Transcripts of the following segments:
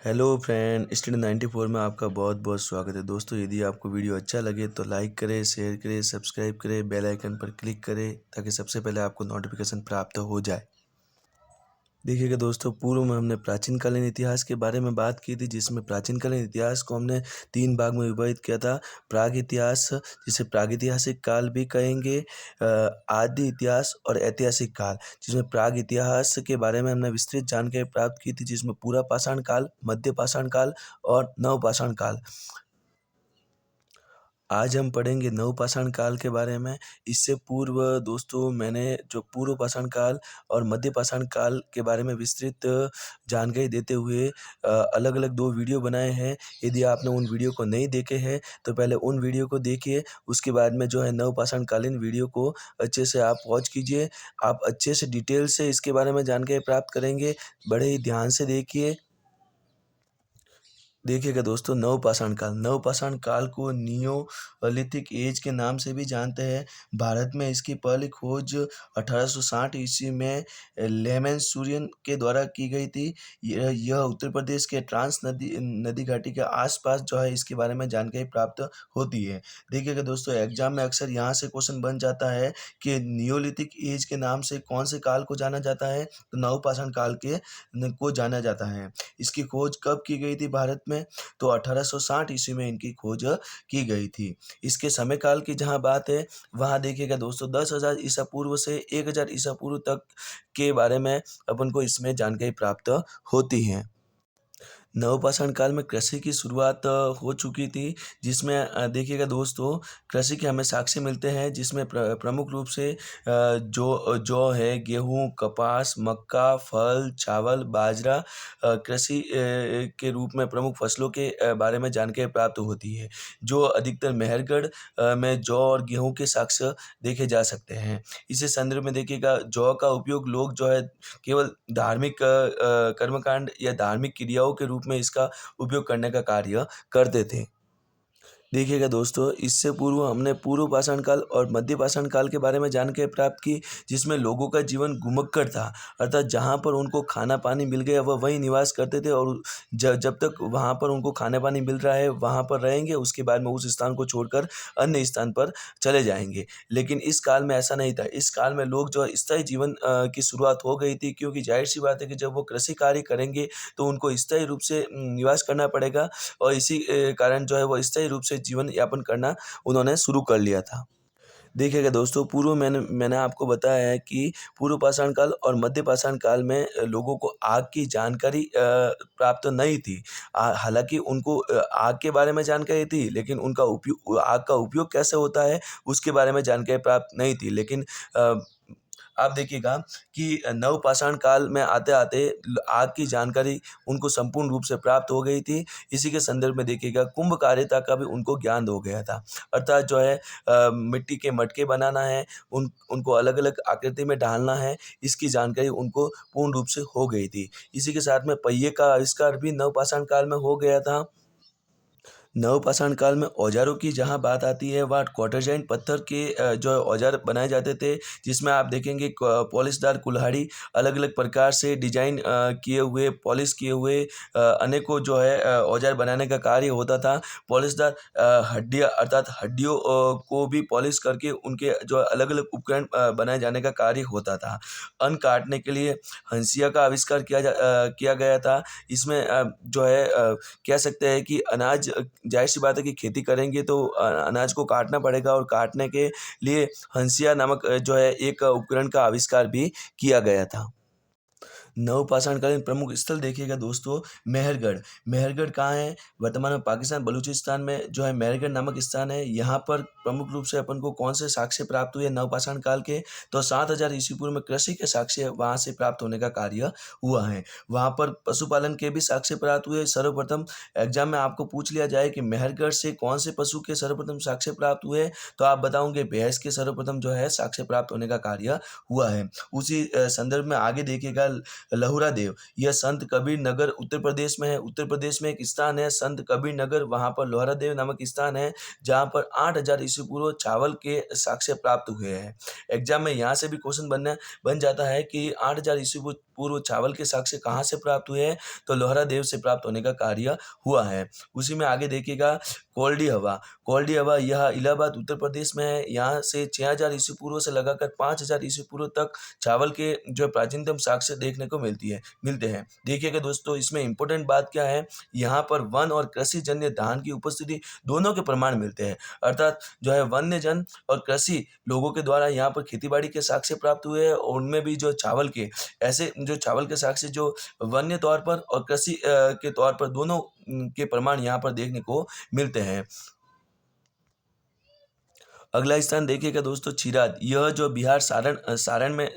Hello friend, student 94 में आपका बहुत बहुत स्वागत है। दोस्तों, यदि आपको वीडियो अच्छा लगे तो लाइक करें, शेयर करें, सब्सक्राइब करें, बेल आइकन पर क्लिक करें ताकि सबसे पहले आपको नोटिफिकेशन प्राप्त हो जाए। देखिएगा दोस्तों, पूर्व में हमने प्राचीन कालीन इतिहास के बारे में बात की थी, जिसमें प्राचीन कालीन इतिहास को हमने 3 भाग में विभाजित किया था। प्राग इतिहास, जिसे प्रागैतिहासिक काल भी कहेंगे, आदि इतिहास और ऐतिहासिक काल। जिसमें प्राग इतिहास के बारे में हमने विस्तृत जानकारी प्राप्त की थी, जिसमें पूरा पाषाण काल, मध्य पाषाण काल और नवपाषाण काल। आज हम पढ़ेंगे नवपाषाण काल के बारे में। इससे पूर्व दोस्तों, मैंने जो पूर्व पाषाण काल और मध्य पाषाण काल के बारे में विस्तृत जानकारी देते हुए अलग अलग 2 वीडियो बनाए हैं। यदि आपने उन वीडियो को नहीं देखे हैं तो पहले उन वीडियो को देखिए, उसके बाद में जो है नवपाषाण कालीन वीडियो को अच्छे से आप वॉच कीजिए। आप अच्छे से डिटेल से इसके बारे में जानकारी प्राप्त करेंगे। बड़े ही ध्यान से देखिएगा दोस्तों, नवपाषाण काल को नियोलिथिक एज के नाम से भी जानते हैं। भारत में इसकी पहली खोज 1860 ईस्वी में लेमेंसूरियन के द्वारा की गई थी। यह उत्तर प्रदेश के ट्रांस नदी घाटी के आसपास जो है इसके बारे में जानकारी प्राप्त होती है। देखिएगा दोस्तों, एग्जाम में अक्सर यहाँ से क्वेश्चन बन जाता है कि नियोलिथिक एज के नाम से कौन से काल को जाना जाता है, तो नवपाषाण काल को जाना जाता है। इसकी खोज कब की गई थी भारत में, तो 1860 ईस्वी में इनकी खोज की गई थी। इसके समय काल की जहाँ बात है, वहाँ देखिएगा दोस्तों, 10,000 ईसा पूर्व से 1,000 ईसा पूर्व तक के बारे में अपन को इसमें जानकारी प्राप्त होती है। नवपाषाण काल में कृषि की शुरुआत हो चुकी थी, जिसमें देखिएगा दोस्तों, कृषि के हमें साक्ष्य मिलते हैं, जिसमें प्रमुख रूप से जौ है, गेहूँ, कपास, मक्का, फल, चावल, बाजरा कृषि के रूप में प्रमुख फसलों के बारे में जानकारी प्राप्त होती है। जो अधिकतर मेहरगढ़ में जौ और गेहूँ के साक्ष्य देखे जा सकते हैं। इसी संदर्भ में देखिएगा, जौ का उपयोग लोग जो है केवल धार्मिक कर्मकांड या धार्मिक क्रियाओं के रूप में इसका उपयोग करने का कार्य करते थे। देखिएगा दोस्तों, इससे पूर्व हमने पूर्व पाषाण काल और मध्य पाषाण काल के बारे में जानकारी प्राप्त की, जिसमें लोगों का जीवन घुमक्कड़ था। अर्थात जहाँ पर उनको खाना पानी मिल गया वह वहीं निवास करते थे, और जब तक वहाँ पर उनको खाना पानी मिल रहा है वहाँ पर रहेंगे, उसके बाद में उस स्थान को छोड़कर अन्य स्थान पर चले जाएंगे। लेकिन इस काल में ऐसा नहीं था। इस काल में लोग जो है स्थायी जीवन की शुरुआत हो गई थी, क्योंकि जाहिर सी बात है कि जब वो कृषि कार्य करेंगे तो उनको स्थायी रूप से निवास करना पड़ेगा, और इसी कारण जो है वो स्थायी रूप से जीवन यापन करना उन्होंने शुरू कर लिया था। देखिएगा दोस्तों, पूर्व मैंने आपको बताया है कि पूर्व पाषाण काल और मध्य पाषाण काल में लोगों को आग की जानकारी प्राप्त नहीं थी। हालांकि उनको आग के बारे में जानकारी थी, लेकिन उनका आग का उपयोग कैसे होता है उसके बारे में जानकारी प्राप्त नहीं थी। लेकिन अ, आप देखिएगा कि नवपाषाण काल में आते आते आग की जानकारी उनको संपूर्ण रूप से प्राप्त हो गई थी। इसी के संदर्भ में देखिएगा, कुंभकारिता का भी उनको ज्ञान हो गया था। अर्थात जो है मिट्टी के मटके बनाना है, उनको अलग अलग आकृति में ढालना है, इसकी जानकारी उनको पूर्ण रूप से हो गई थी। इसी के साथ में पहिए का आविष्कार भी नवपाषाण काल में हो गया था। नवपाषाण काल में औजारों की जहाँ बात आती है, वहाँ क्वार्टरजाइन पत्थर के जो है औजार बनाए जाते थे, जिसमें आप देखेंगे पॉलिशदार कुल्हाड़ी, अलग अलग प्रकार से डिजाइन किए हुए, पॉलिश किए हुए अनेकों जो है औजार बनाने का कार्य होता था। पॉलिशदार हड्डियाँ, अर्थात हड्डियों को भी पॉलिश करके उनके जो अलग अलग उपकरण बनाए जाने का कार्य होता था। अन्न काटने के लिए हंसिया का आविष्कार किया गया था। इसमें जो है कह सकते हैं कि अनाज, जाहिर सी बात है कि खेती करेंगे तो अनाज को काटना पड़ेगा, और काटने के लिए हंसिया नामक जो है एक उपकरण का आविष्कार भी किया गया था। नवपाषाणकालीन प्रमुख स्थल देखिएगा दोस्तों, मेहरगढ़। मेहरगढ़ कहाँ है? वर्तमान में पाकिस्तान बलूचिस्तान में जो है मेहरगढ़ नामक स्थान है। यहाँ पर प्रमुख रूप से अपन को कौन से साक्ष्य प्राप्त हुए नवपाषाण काल के, तो 7,000 ईस्वी पूर्व में कृषि के साक्ष्य वहाँ से प्राप्त होने का कार्य हुआ है। वहाँ पर पशुपालन के भी साक्ष्य प्राप्त हुए। सर्वप्रथम एग्जाम में आपको पूछ लिया जाए कि मेहरगढ़ से कौन से पशु के सर्वप्रथम साक्ष्य प्राप्त हुए, तो आप बताओगे भैंस के सर्वप्रथम जो है साक्ष्य प्राप्त होने का कार्य हुआ है। उसी संदर्भ में आगे देखिएगा, लहुरा देव, यह संत कबीर नगर उत्तर प्रदेश में है। उत्तर प्रदेश में एक स्थान है संत कबीर नगर, वहाँ पर लोहरा देव नामक स्थान है जहाँ पर 8000 ईस्वी पूर्व चावल के साक्ष्य प्राप्त हुए हैं। एग्जाम में यहाँ से भी क्वेश्चन बन जाता है कि 8000 ईस्वी पूर्व चावल के साक्ष्य कहाँ से प्राप्त हुए हैं, तो लोहरा देव से प्राप्त होने का कार्य हुआ है। उसी में आगे देखिएगा कोल्डी हवा। कोल्डी हवा यह इलाहाबाद उत्तर प्रदेश में है। यहाँ से 6000 ईस्वी पूर्व से लगाकर 5000 ईस्वी पूर्व तक चावल के जो प्राचीनतम साक्ष्य देखने को मिलते हैं। देखिएगा दोस्तों, इसमें इंपॉर्टेंट बात क्या है, यहाँ पर वन और कृषि जन्य धान की उपस्थिति दोनों के प्रमाण मिलते हैं। अर्थात जो है वन्य जन और कृषि लोगों के द्वारा यहाँ पर खेतीबाड़ी के साक्ष्य प्राप्त हुए हैं, और उनमें भी जो चावल के ऐसे जो चावल के साक्ष्य जो वन्य तौर पर और कृषि के तौर पर दोनों के प्रमाण यहाँ पर देखने को मिलते हैं। अगला स्थान देखिएगा दोस्तों चिराद। यह जो सारण में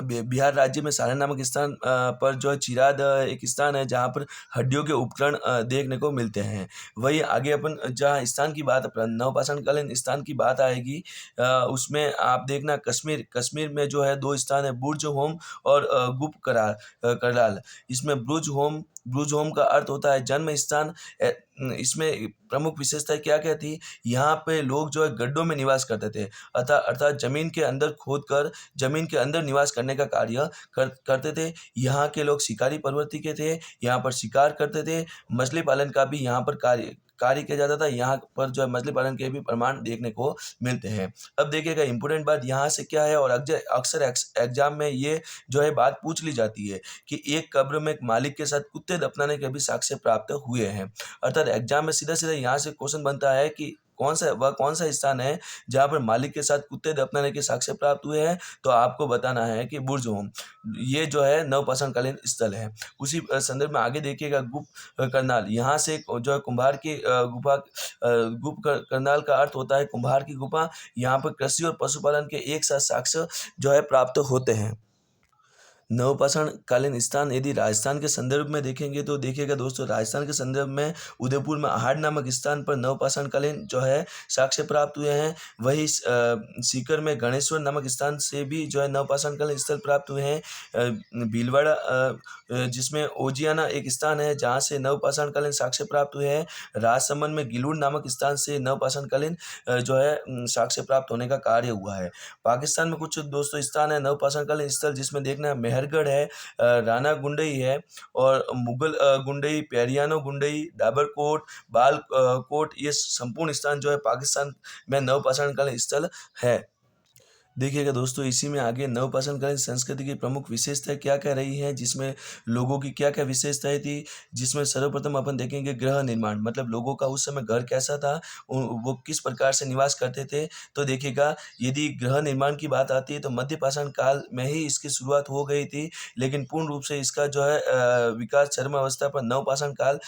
बिहार राज्य में सारण नामक स्थान पर जो चिराद एक स्थान है जहाँ पर हड्डियों के उपकरण देखने को मिलते हैं। वही आगे अपन जहाँ स्थान की बात नवपाषाणकालीन स्थान की बात आएगी, उसमें आप देखना कश्मीर में जो है 2 स्थान है, बुर्ज होम और गुप्त कराल। इसमें ब्रुज होम का अर्थ होता है जन्म स्थान। इसमें प्रमुख विशेषता क्या क्या थी, यहाँ पे लोग जो है गड्ढों में निवास करते थे, अर्थात जमीन के अंदर खोदकर जमीन के अंदर निवास करने का कार्य करते थे। यहाँ के लोग शिकारी प्रवृत्ति के थे, यहाँ पर शिकार करते थे। मछली पालन का भी यहाँ पर कार्य किया जाता था। यहाँ पर जो है मछली पालन के भी प्रमाण देखने को मिलते हैं। अब देखिएगा इंपॉर्टेंट बात यहाँ से क्या है, और अक्सर एग्जाम में ये जो है बात पूछ ली जाती है कि एक कब्र में एक मालिक के साथ कुत्ते दफनाने के भी साक्ष्य प्राप्त हुए हैं। अर्थात एग्जाम में सीधा सीधा यहाँ से क्वेश्चन बनता है कि कौन सा स्थान है जहाँ पर मालिक के साथ कुत्ते दफनाने के साक्ष्य प्राप्त हुए हैं, तो आपको बताना है कि बुर्ज होम ये जो है नवपाषाणकालीन स्थल है। उसी संदर्भ में आगे देखिएगा गुप्त करनाल। यहाँ से जो है कुम्हार की गुफा, गुप्त करनाल का अर्थ होता है कुम्हार की गुफा। यहाँ पर कृषि और पशुपालन के एक साथ साक्ष्य जो है प्राप्त होते हैं। नवपाषाण कालीन स्थान यदि राजस्थान के संदर्भ में देखेंगे तो देखिएगा दोस्तों, राजस्थान के संदर्भ में उदयपुर में आहड़ नामक स्थान पर नवपाषाण कालीन जो है साक्ष्य प्राप्त हुए हैं। वही सीकर में गणेश्वर नामक स्थान से भी जो है नवपाषाण कालीन स्थल प्राप्त हुए हैं। भीलवाड़ा जिसमें ओजियाना एक स्थान है जहाँ से नवपाषाण कालीन साक्ष्य प्राप्त हुए हैं। राजसमंद में गिलूर नामक स्थान से नवपाषाण कालीन जो है साक्ष्य प्राप्त होने का कार्य हुआ है। पाकिस्तान में कुछ दोस्तों स्थान है नवपाषाण कालीन स्थल, जिसमें देखना मेहरगढ़ है, राना गुंडई है, और मुगल गुंडई, पेरियानो गुंडई, डाबरकोट, बालकोट, ये संपूर्ण स्थान जो है पाकिस्तान में नवपाषाण कालीन स्थल है। देखिएगा दोस्तों, इसी में आगे नवपाषाणकालीन संस्कृति की प्रमुख विशेषताएं क्या क्या रही हैं, जिसमें लोगों की क्या क्या विशेषताएं थी। जिसमें सर्वप्रथम अपन देखेंगे गृह निर्माण, मतलब लोगों का उस समय घर कैसा था, वो किस प्रकार से निवास करते थे। तो देखिएगा यदि गृह निर्माण की बात आती है तो मध्यपाषाण काल में ही इसकी शुरुआत हो गई थी, लेकिन पूर्ण रूप से इसका जो है विकास चरम अवस्था पर नवपाषाण काल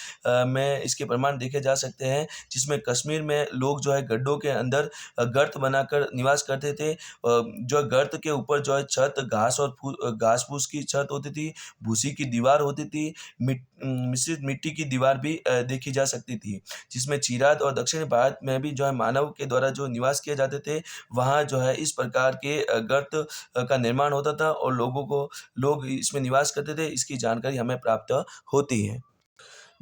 में इसके प्रमाण देखे जा सकते हैं। जिसमें कश्मीर में लोग जो है गड्ढों के अंदर गर्त बनाकर निवास करते थे। जो गर्त के ऊपर जो है छत घास फूस की छत होती थी, भूसी की दीवार होती थी, मिश्रित मिट्टी की दीवार भी देखी जा सकती थी। जिसमें चिराद और दक्षिण भारत में भी जो है मानव के द्वारा जो निवास किए जाते थे, वहाँ जो है इस प्रकार के गर्त का निर्माण होता था और लोग इसमें निवास करते थे। इसकी जानकारी हमें प्राप्त होती है।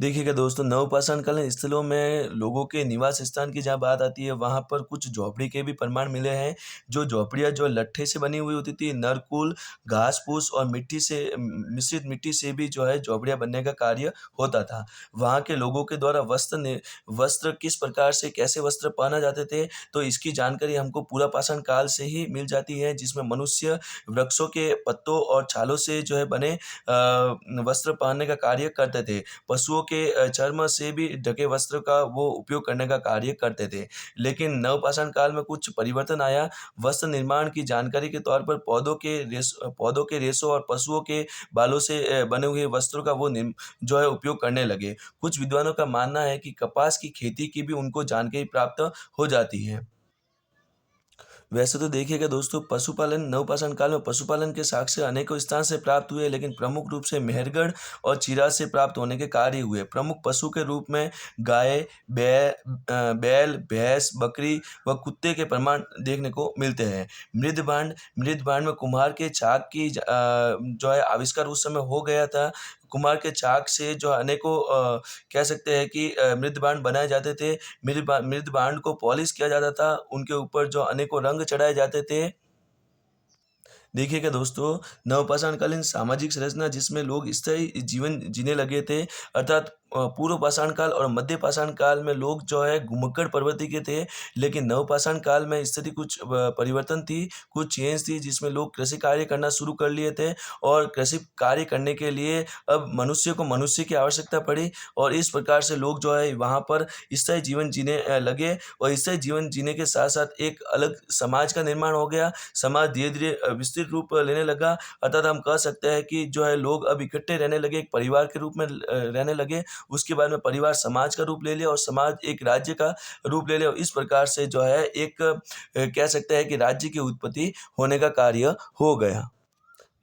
देखिएगा दोस्तों, नवपाषाणकालीन स्थलों में लोगों के निवास स्थान की जहाँ बात आती है, वहाँ पर कुछ झोपड़ी के भी प्रमाण मिले हैं। जो झोपड़ियाँ जो लट्ठे से बनी हुई होती थी, नरकुल, घास फूस और मिश्रित मिट्टी से भी जो है झोपड़ियाँ बनने का कार्य होता था। वहाँ के लोगों के द्वारा वस्त्र किस प्रकार से कैसे वस्त्र पहना जाते थे, तो इसकी जानकारी हमको पूरा पाषाण काल से ही मिल जाती है। जिसमें मनुष्य वृक्षों के पत्तों और छालों से जो है बने वस्त्र पहनने का कार्य करते थे। पशुओं के चर्म से भी ढके वस्त्र का वो उपयोग करने का कार्य करते थे। लेकिन नवपाषाण काल में कुछ परिवर्तन आया। वस्त्र निर्माण की जानकारी के तौर पर पौधों के रेशों और पशुओं के बालों से बने हुए वस्त्रों का वो जो है उपयोग करने लगे। कुछ विद्वानों का मानना है कि कपास की खेती की भी उनको जानकारी प्राप्त हो जाती है। वैसे तो देखिएगा दोस्तों, पशुपालन नवपाषाण काल में पशुपालन के साक्ष्य अनेकों स्थान से प्राप्त हुए, लेकिन प्रमुख रूप से मेहरगढ़ और चिराज से प्राप्त होने के कार्य हुए। प्रमुख पशु के रूप में गाय, बैल, भैंस, बकरी व कुत्ते के प्रमाण देखने को मिलते हैं। मृदभांड में कुम्हार के चाक की जो है आविष्कार उस समय हो गया था। कुम्हार के चाक से जो अनेकों कह सकते हैं कि मृदभांड बनाए जाते थे। मृदभांड को पॉलिश किया जाता था, उनके ऊपर जो अनेकों रंग चढ़ाए जाते थे। देखिएगा दोस्तों, नवपाषाणकालीन सामाजिक संरचना जिसमें लोग स्थायी जीवन जीने लगे थे, अर्थात पूर्व पाषाण काल और मध्य पाषाण काल में लोग जो है घुमक्कड़ प्रवृत्ति के थे, लेकिन नवपाषाण काल में स्थिति कुछ परिवर्तन थी, कुछ चेंज थी, जिसमें लोग कृषि कार्य करना शुरू कर लिए थे और कृषि कार्य करने के लिए अब मनुष्य को मनुष्य की आवश्यकता पड़ी और इस प्रकार से लोग जो है वहाँ पर स्थायी जीवन जीने लगे और स्थायी जीवन जीने के साथ साथ एक अलग समाज का निर्माण हो गया। समाज धीरे धीरे विस्तृत रूप लेने लगा, अर्थात हम कह सकते हैं कि जो है लोग अब इकट्ठे रहने लगे, एक परिवार के रूप में रहने लगे। उसके बाद में परिवार समाज का रूप ले लिया और समाज एक राज्य का रूप ले लिया और इस प्रकार से जो है एक कह सकते हैं कि राज्य की उत्पत्ति होने का कार्य हो गया।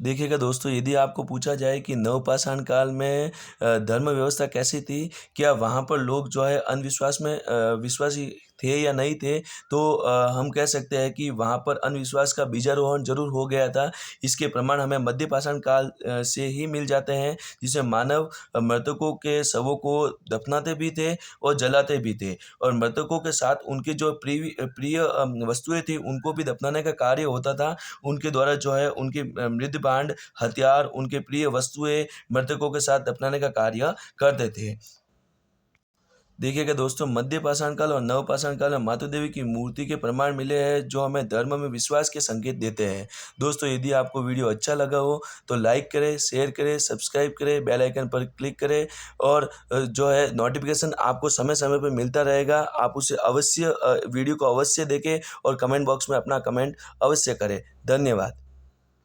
देखिएगा दोस्तों, यदि आपको पूछा जाए कि नवपाषाण काल में धर्म व्यवस्था कैसी थी, क्या वहाँ पर लोग जो है अंधविश्वास में विश्वासी थे या नहीं थे, तो हम कह सकते हैं कि वहाँ पर अंधविश्वास का बीजारोहण जरूर हो गया था। इसके प्रमाण हमें मध्य पाषाण काल से ही मिल जाते हैं, जिसमें मानव मृतकों के शवों को दफनाते भी थे और जलाते भी थे और मृतकों के साथ उनकी जो प्रिय प्रिय वस्तुएं थी उनको भी दफनाने का कार्य होता था। उनके द्वारा जो है उनके मृदभांड, हथियार, उनके प्रिय वस्तुएं मृतकों के साथ दफनाने का कार्य करते थे। देखिएगा दोस्तों, मध्य पाषाण काल और नवपाषाण काल में माता देवी की मूर्ति के प्रमाण मिले हैं, जो हमें धर्म में विश्वास के संकेत देते हैं। दोस्तों, यदि आपको वीडियो अच्छा लगा हो तो लाइक करें, शेयर करें, सब्सक्राइब करें, बेल आइकन पर क्लिक करें और जो है नोटिफिकेशन आपको समय समय पर मिलता रहेगा। आप उसे अवश्य वीडियो को अवश्य देखें और कमेंट बॉक्स में अपना कमेंट अवश्य करें। धन्यवाद।